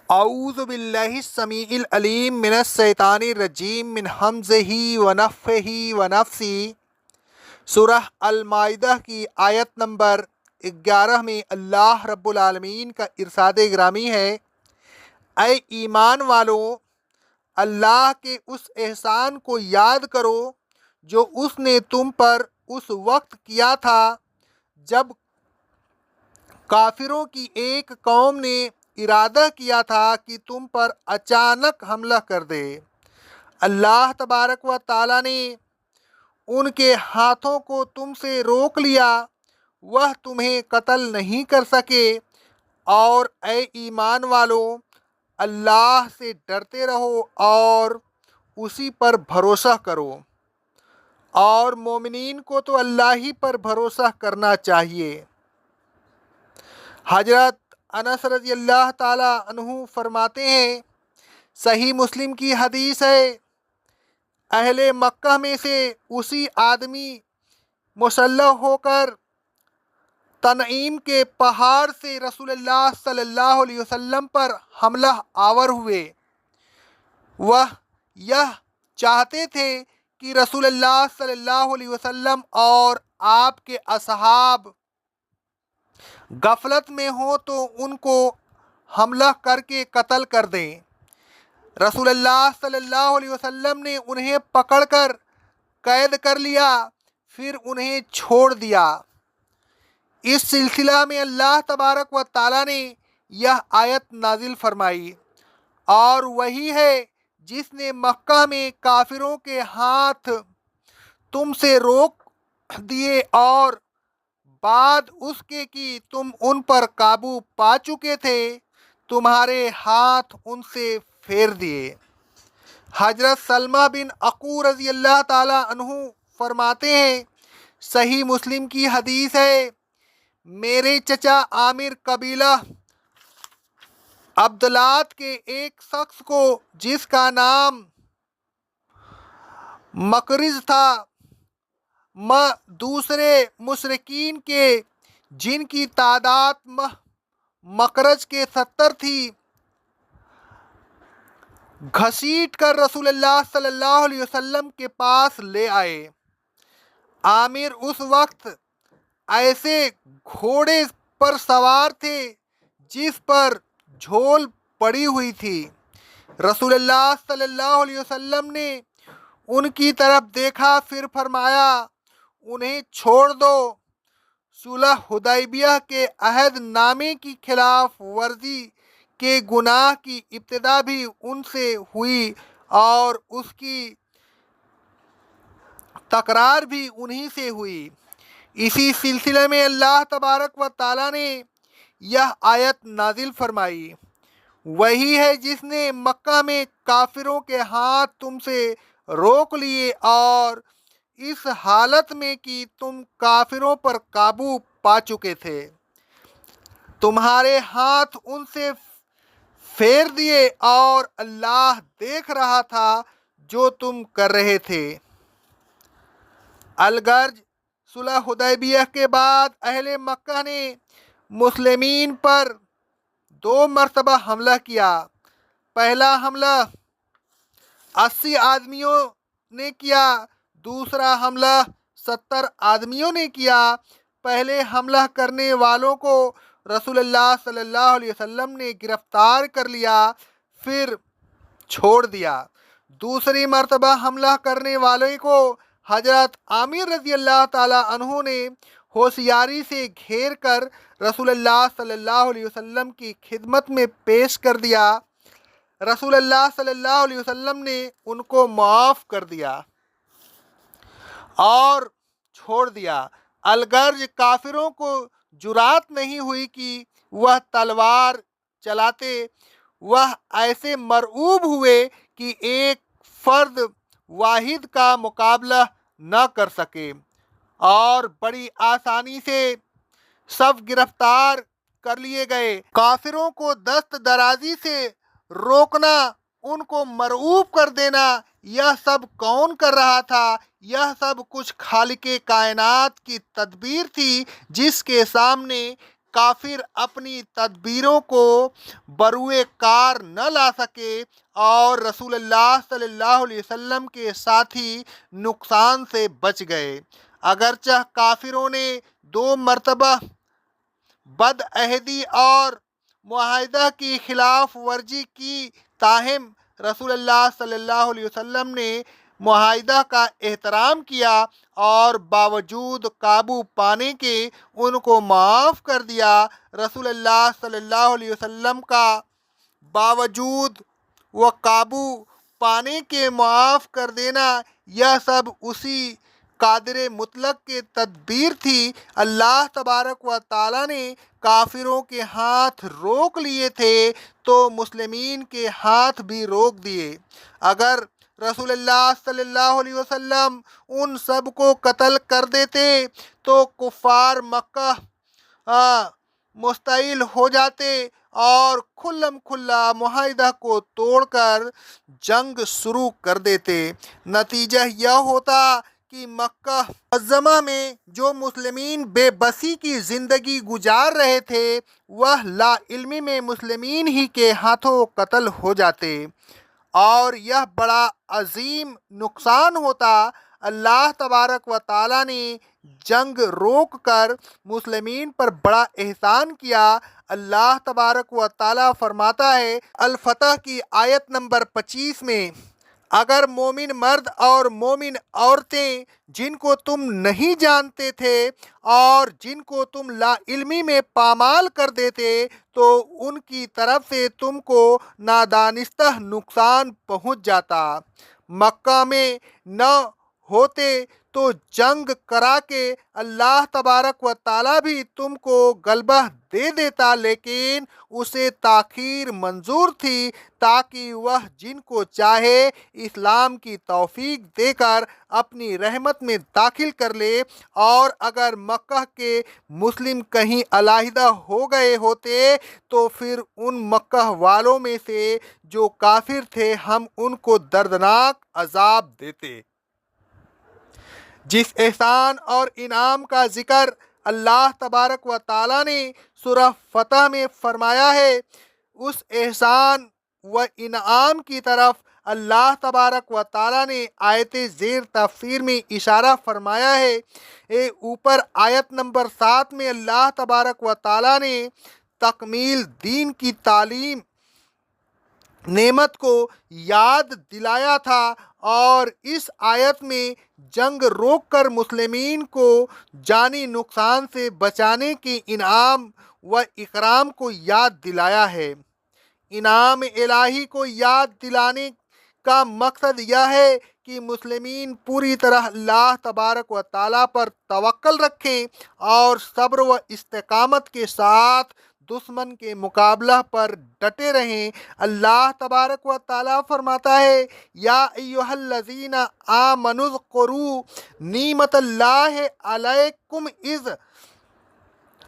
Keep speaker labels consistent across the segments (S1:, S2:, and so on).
S1: اعوذ باللہ السمیع العلیم من الشیطان الرجیم من حمزہ ونفخہ ونفثہ۔ سورہ المائدہ کی آیت نمبر 11 میں اللہ رب العالمین کا ارشاد گرامی ہے، اے ایمان والو، اللہ کے اس احسان کو یاد کرو جو اس نے تم پر اس وقت کیا تھا جب کافروں کی ایک قوم نے ارادہ کیا تھا کہ تم پر اچانک حملہ کر دے۔ اللہ تبارک و تعالیٰ نے ان کے ہاتھوں کو تم سے روک لیا، وہ تمہیں قتل نہیں کر سکے، اور اے ایمان والو، اللہ سے ڈرتے رہو اور اسی پر بھروسہ کرو، اور مومنین کو تو اللہ ہی پر بھروسہ کرنا چاہیے۔ حضرت انس رضی اللہ تعالیٰ عنہ فرماتے ہیں، صحیح مسلم کی حدیث ہے، اہل مکہ میں سے اسی آدمی مسلح ہو کر تنعیم کے پہاڑ سے رسول اللہ صلی اللہ علیہ وسلم پر حملہ آور ہوئے۔ وہ یہ چاہتے تھے کہ رسول اللہ صلی اللہ علیہ وسلم اور آپ کے اصحاب غفلت میں ہوں تو ان کو حملہ کر کے قتل کر دیں۔ رسول اللہ صلی اللہ علیہ وسلم نے انہیں پکڑ کر قید کر لیا، پھر انہیں چھوڑ دیا۔ اس سلسلہ میں اللہ تبارک و تعالیٰ نے یہ آیت نازل فرمائی، اور وہی ہے جس نے مکہ میں کافروں کے ہاتھ تم سے روک دیے، اور بعد اس کے کہ تم ان پر قابو پا چکے تھے، تمہارے ہاتھ ان سے پھیر دیے۔ حضرت سلمہ بن عقو رضی اللہ تعالیٰ عنہ فرماتے ہیں، صحیح مسلم کی حدیث ہے، میرے چچا عامر قبیلہ عبدلات کے ایک شخص کو جس کا نام مکرز تھا، دوسرے مشرکین کے جن کی تعداد مکرز کے 70 تھی، گھسیٹ کر رسول اللہ صلی اللہ علیہ وسلم کے پاس لے آئے۔ عامر اس وقت ایسے گھوڑے پر سوار تھے جس پر جھول پڑی ہوئی تھی۔ رسول اللہ صلی اللہ علیہ وسلم نے ان کی طرف دیکھا، پھر فرمایا، انہیں چھوڑ دو۔ صلح حدیبیہ کے عہد نامے کی خلاف ورزی کے گناہ کی ابتدا بھی ان سے ہوئی، اور اس کی تکرار بھی انہی سے ہوئی۔ اسی سلسلے میں اللہ تبارک و تعالیٰ نے یہ آیت نازل فرمائی، وہی ہے جس نے مکہ میں کافروں کے ہاتھ تم سے روک لیے، اور اس حالت میں کہ تم کافروں پر قابو پا چکے تھے، تمہارے ہاتھ ان سے پھیر دیے، اور اللہ دیکھ رہا تھا جو تم کر رہے تھے۔ الغرض صلح حدیبیہ کے بعد اہل مکہ نے مسلمین پر 2 مرتبہ حملہ کیا۔ پہلا حملہ 80 آدمیوں نے کیا، دوسرا حملہ 70 آدمیوں نے کیا۔ پہلے حملہ کرنے والوں کو رسول اللہ صلی اللہ علیہ وسلم نے گرفتار کر لیا، پھر چھوڑ دیا۔ دوسری مرتبہ حملہ کرنے والے کو حضرت عامر رضی اللہ تعالیٰ عنہ نے ہوشیاری سے گھیر کر رسول اللہ صلی اللہ علیہ وسلم کی خدمت میں پیش کر دیا۔ رسول اللہ صلی اللہ علیہ وسلم نے ان کو معاف کر دیا اور چھوڑ دیا۔ الغرض کافروں کو جرأت نہیں ہوئی کہ وہ تلوار چلاتے، وہ ایسے مرعوب ہوئے کہ ایک فرد واحد کا مقابلہ نہ کر سکے، اور بڑی آسانی سے سب گرفتار کر لیے گئے۔ کافروں کو دست درازی سے روکنا، ان کو مرعوب کر دینا، یہ سب کون کر رہا تھا؟ یہ سب کچھ خالق کائنات کی تدبیر تھی، جس کے سامنے کافر اپنی تدبیروں کو بروئے کار نہ لا سکے اور رسول اللہ صلی اللہ علیہ وسلم کے ساتھی نقصان سے بچ گئے۔ اگرچہ کافروں نے 2 مرتبہ بد عہدی اور معاہدہ کی خلاف ورزی کی، تاہم رسول اللہ صلی اللہ علیہ وسلم نے معاہدہ کا احترام کیا اور باوجود قابو پانے کے ان کو معاف کر دیا۔ رسول اللہ صلی اللہ علیہ وسلم کا باوجود و قابو پانے کے معاف کر دینا، یہ سب اسی قادر مطلق کے تدبیر تھی۔ اللہ تبارک و تعالیٰ نے کافروں کے ہاتھ روک لیے تھے تو مسلمین کے ہاتھ بھی روک دیے۔ اگر رسول اللہ صلی اللہ علیہ وسلم ان سب کو قتل کر دیتے تو کفار مکہ مستعل ہو جاتے اور کھلم کھلا معاہدہ کو توڑ کر جنگ شروع کر دیتے۔ نتیجہ یہ ہوتا کہ مکہ معظمہ میں جو مسلمین بے بسی کی زندگی گزار رہے تھے وہ لا علمی میں مسلمین ہی کے ہاتھوں قتل ہو جاتے اور یہ بڑا عظیم نقصان ہوتا۔ اللہ تبارک و تعالیٰ نے جنگ روک کر مسلمین پر بڑا احسان کیا۔ اللہ تبارک و تعالیٰ فرماتا ہے الفتح کی آیت نمبر 25 میں، اگر مومن مرد اور مومن عورتیں جن کو تم نہیں جانتے تھے اور جن کو تم لا علمی میں پامال کر دیتے تو ان کی طرف سے تم کو نادانستہ نقصان پہنچ جاتا، مکہ میں نہ ہوتے تو جنگ کرا کے اللہ تبارک و تعالیٰ بھی تم کو غلبہ دے دیتا، لیکن اسے تاخیر منظور تھی تاکہ وہ جن کو چاہے اسلام کی توفیق دے کر اپنی رحمت میں داخل کر لے، اور اگر مکہ کے مسلم کہیں علیحدہ ہو گئے ہوتے تو پھر ان مکہ والوں میں سے جو کافر تھے ہم ان کو دردناک عذاب دیتے۔ جس احسان اور انعام کا ذکر اللہ تبارک و تعالیٰ نے سورہ فتح میں فرمایا ہے، اس احسان و انعام کی طرف اللہ تبارک و تعالیٰ نے آیت زیر تفسیر میں اشارہ فرمایا ہے۔ اوپر آیت نمبر 7 میں اللہ تبارک و تعالیٰ نے تکمیل دین کی تعلیم نعمت کو یاد دلایا تھا، اور اس آیت میں جنگ روک کر مسلمین کو جانی نقصان سے بچانے کے انعام و اکرام کو یاد دلایا ہے۔ انعام الہی کو یاد دلانے کا مقصد یہ ہے کہ مسلمین پوری طرح اللہ تبارک و تعالیٰ پر توکل رکھیں اور صبر و استقامت کے ساتھ دشمن کے مقابلہ پر ڈٹے رہیں۔ اللہ تبارک و تعالیٰ فرماتا ہے یا ایھا الذین آمنوا اذکروا نعمت اللہ علیکم اذ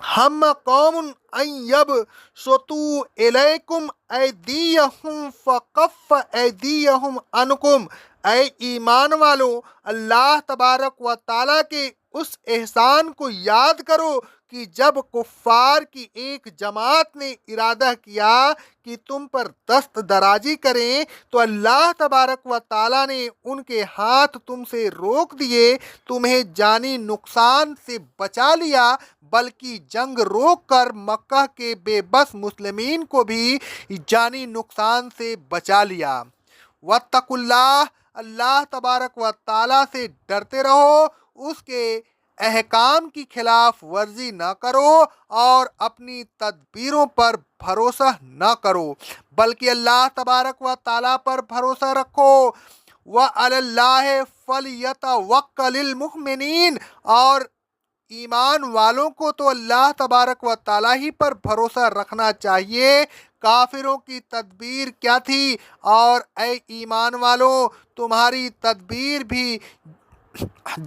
S1: ہم قوم ان یبسطوا الیکم ایدیہم فکف ایدیہم عنکم۔ اے ایمان والو، اللہ تبارک و تعالیٰ کے اس احسان کو یاد کرو کہ جب کفار کی ایک جماعت نے ارادہ کیا کہ تم پر دست درازی کریں تو اللہ تبارک و تعالیٰ نے ان کے ہاتھ تم سے روک دیے، تمہیں جانی نقصان سے بچا لیا، بلکہ جنگ روک کر مکہ کے بے بس مسلمین کو بھی جانی نقصان سے بچا لیا۔ واتقوا اللہ، اللہ تبارک و تعالیٰ سے ڈرتے رہو، اس کے احکام کی خلاف ورزی نہ کرو اور اپنی تدبیروں پر بھروسہ نہ کرو، بلکہ اللہ تبارک و تعالیٰ پر بھروسہ رکھو۔ وَعَلَى اللَّهِ فَلْيَتَوَكَّلِ الْمُؤْمِنُونَ، اور ایمان والوں کو تو اللہ تبارک و تعالیٰ ہی پر بھروسہ رکھنا چاہیے۔ کافروں کی تدبیر کیا تھی، اور اے ایمان والوں تمہاری تدبیر بھی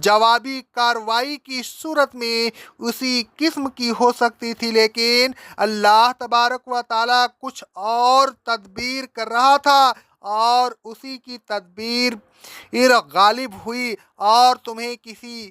S1: جوابی کارروائی کی صورت میں اسی قسم کی ہو سکتی تھی، لیکن اللہ تبارک و تعالیٰ کچھ اور تدبیر کر رہا تھا اور اسی کی تدبیر غالب ہوئی اور تمہیں کسی